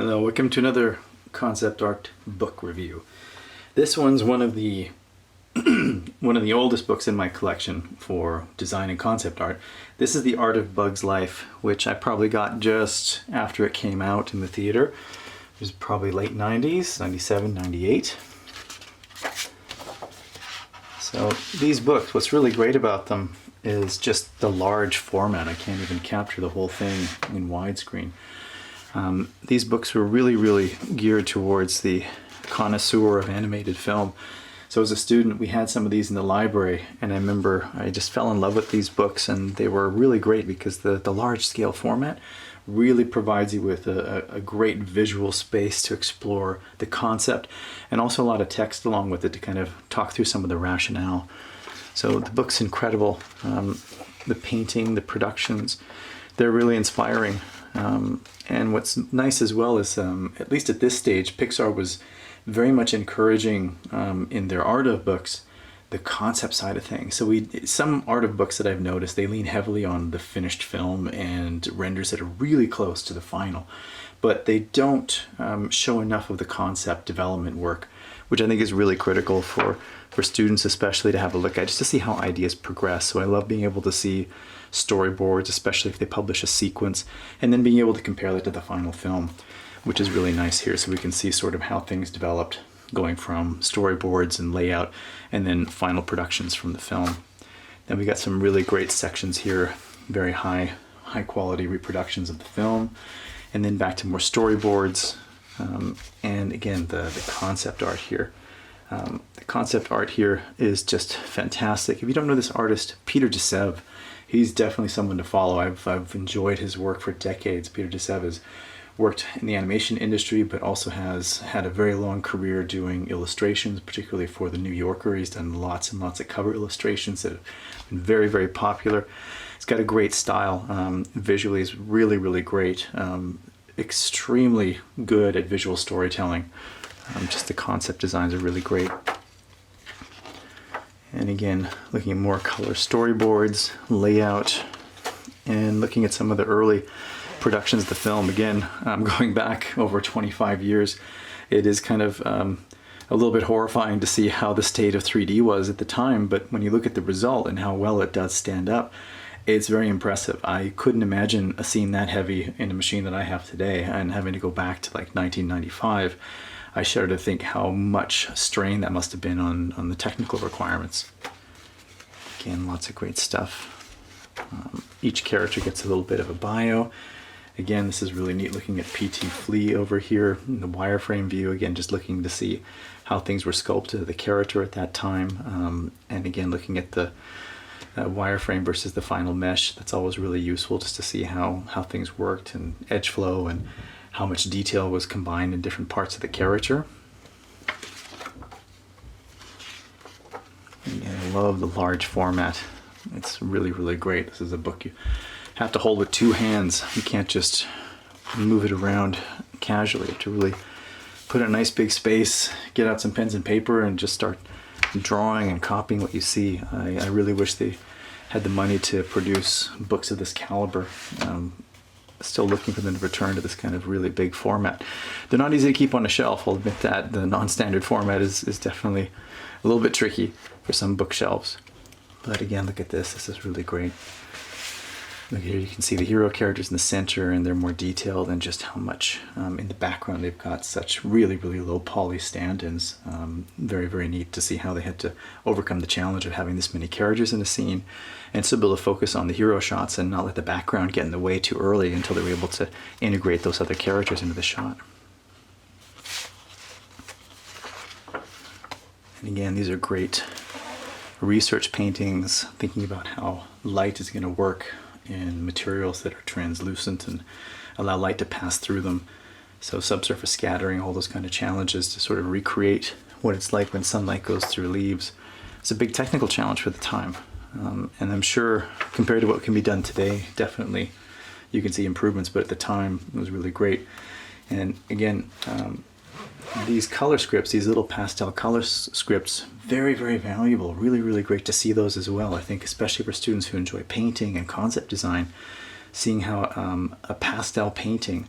Hello, welcome to another concept art book review. This one's one of the one of the oldest books in my collection for design and concept art. This is The Art of Bug's Life, which I probably got just after it came out in the theater. It was probably late 90s, 97, 98. So these books, what's really great about them is just the large format. I can't even capture the whole thing in widescreen. These books were really geared towards the connoisseur of animated film. So as a student, we had some of these in the library, and I remember I just fell in love with these books, and they were really great because the large scale format really provides you with a great visual space to explore the concept, and also a lot of text along with it to kind of talk through some of the rationale. So the book's incredible. The painting, the productions, they're really inspiring. And what's nice as well is, at least at this stage, Pixar was very much encouraging in their art of books the concept side of things. So some art of books that I've noticed, they lean heavily on the finished film and renders that are really close to the final, but they don't show enough of the concept development work, which I think is really critical for students especially to have a look at, just to see how ideas progress. So I love being able to see storyboards, especially if they publish a sequence, and then being able to compare that to the final film, which is really nice here. So we can see sort of how things developed, going from storyboards and layout, and then final productions from the film. Then we got some really great sections here, very high quality reproductions of the film, and then back to more storyboards, and again the concept art here. The concept art here is just fantastic. If you don't know this artist, Peter Desev, he's definitely someone to follow. I've enjoyed his work for decades. Peter Desev has worked in the animation industry, but also has had a very long career doing illustrations, particularly for The New Yorker. He's done lots and lots of cover illustrations that have been very popular. He's got a great style. Visually is really great. Extremely good at visual storytelling. Just the concept designs are really great. And again, looking at more color storyboards, layout, and looking at some of the early productions of the film. Again, going back over 25 years, it is kind of a little bit horrifying to see how the state of 3D was at the time, but when you look at the result and how well it does stand up, it's very impressive. I couldn't imagine a scene that heavy in a machine that I have today, and having to go back to like 1995. I shudder to think how much strain that must have been on the technical requirements. Again, lots of great stuff. Each character gets a little bit of a bio. Again, this is really neat looking at P.T. Flea over here in the wireframe view. Again, just looking to see how things were sculpted of the character at that time. And again, looking at the wireframe versus the final mesh. That's always really useful, just to see how things worked, and edge flow, and how much detail was combined in different parts of the character. Again, I love the large format. It's really great. This is a book you have to hold with two hands. You can't just move it around casually. You have to really put in a nice big space, get out some pens and paper, and just start drawing and copying what you see. I really wish they had the money to produce books of this caliber. Still looking for them to return to this kind of really big format. They're not easy to keep on a shelf, I'll admit that. The non-standard format is definitely a little bit tricky for some bookshelves. But again, look at this. This is really great. Look here, you can see the hero characters in the center, and they're more detailed, and just how much in the background they've got such really low poly stand-ins. Very neat to see how they had to overcome the challenge of having this many characters in a scene and still be able to focus on the hero shots and not let the background get in the way too early until they were able to integrate those other characters into the shot. And again, these are great research paintings, thinking about how light is going to work in materials that are translucent and allow light to pass through them. So subsurface scattering, all those kind of challenges to sort of recreate what it's like when sunlight goes through leaves. It's a big technical challenge for the time. And I'm sure compared to what can be done today, definitely you can see improvements, but at the time it was really great. And again, these color scripts, these little pastel color scripts, very valuable. Really great to see those as well. I think especially for students who enjoy painting and concept design, seeing how a pastel painting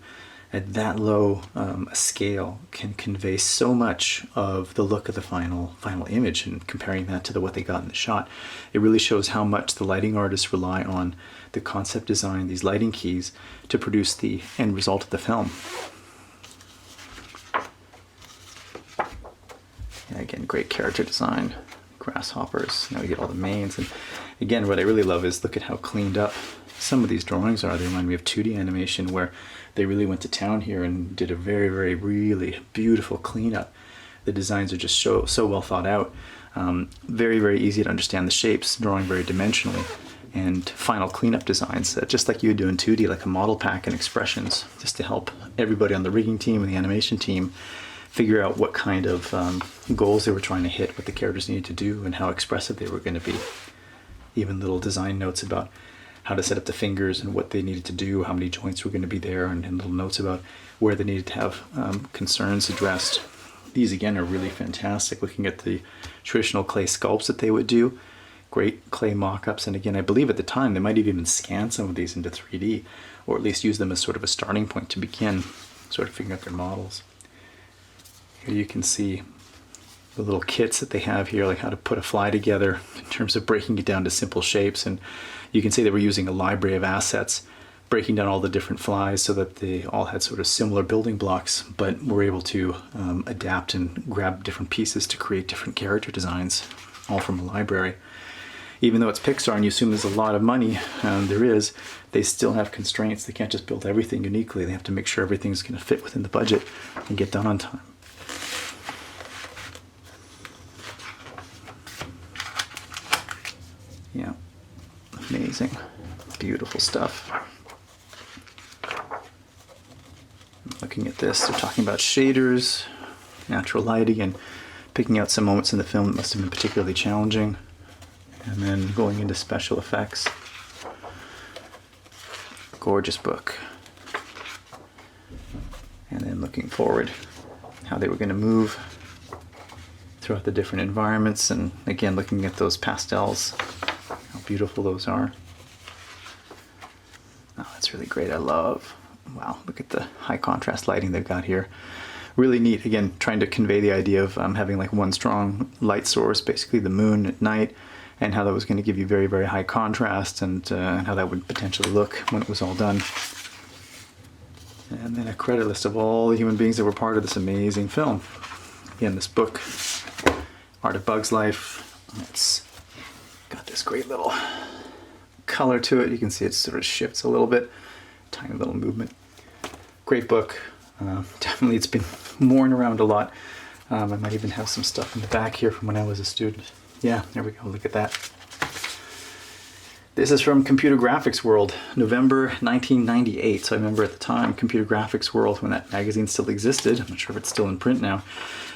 at that low a scale can convey so much of the look of the final image, and comparing that to what they got in the shot, it really shows how much the lighting artists rely on the concept design, these lighting keys, to produce the end result of the film. And again, great character design, grasshoppers. Now we get all the manes, and again, what I really love is look at how cleaned up some of these drawings are. They remind me of 2D animation, where they really went to town here and did a very really beautiful cleanup. The designs are just so well thought out. Very easy to understand the shapes, drawing very dimensionally, and final cleanup designs, just like you would do in 2D, like a model pack and expressions, just to help everybody on the rigging team and the animation team figure out what kind of goals they were trying to hit, what the characters needed to do, and how expressive they were going to be. Even little design notes about how to set up the fingers and what they needed to do, how many joints were going to be there, and little notes about where they needed to have concerns addressed. These again are really fantastic. Looking at the traditional clay sculpts that they would do, great clay mock-ups, and again, I believe at the time they might have even scanned some of these into 3D, or at least use them as sort of a starting point to begin sort of figuring out their models. Here you can see the little kits that they have here, like how to put a fly together in terms of breaking it down to simple shapes, and you can see they were using a library of assets, breaking down all the different flies so that they all had sort of similar building blocks, but were able to adapt and grab different pieces to create different character designs, all from a library. Even though it's Pixar and you assume there's a lot of money, there is, they still have constraints. They can't just build everything uniquely. They have to make sure everything's going to fit within the budget and get done on time. Yeah, amazing, beautiful stuff. Looking at this, they're talking about shaders, natural lighting, and picking out some moments in the film that must have been particularly challenging, and then going into special effects. Gorgeous book. And then looking forward, how they were going to move throughout the different environments, and again looking at those pastels, how beautiful those are. Oh, that's really great. I love, wow, look at the high contrast lighting they've got here. Really neat. Again, trying to convey the idea of having like one strong light source, basically the moon at night, and how that was going to give you very high contrast, and how that would potentially look when it was all done. And then a credit list of all the human beings that were part of this amazing film. Again, this book, Art of Bug's Life, it's got this great little color to it. You can see it sort of shifts a little bit, tiny little movement. Great book. Definitely it's been worn around a lot. I might even have some stuff in the back here from when I was a student. Yeah, there we go, look at that. This is from Computer Graphics World, November 1998. So I remember at the time, Computer Graphics World, when that magazine still existed, I'm not sure if it's still in print now,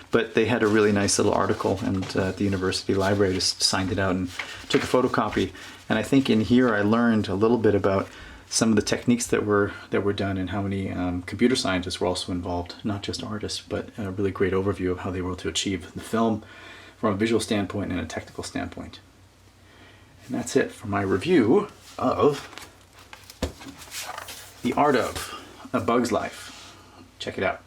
but they had a really nice little article, and the university library just signed it out and took a photocopy. And I think in here I learned a little bit about some of the techniques that were done, and how many computer scientists were also involved, not just artists, but a really great overview of how they were able to achieve the film from a visual standpoint and a technical standpoint. And that's it for my review of The Art of A Bug's Life. Check it out.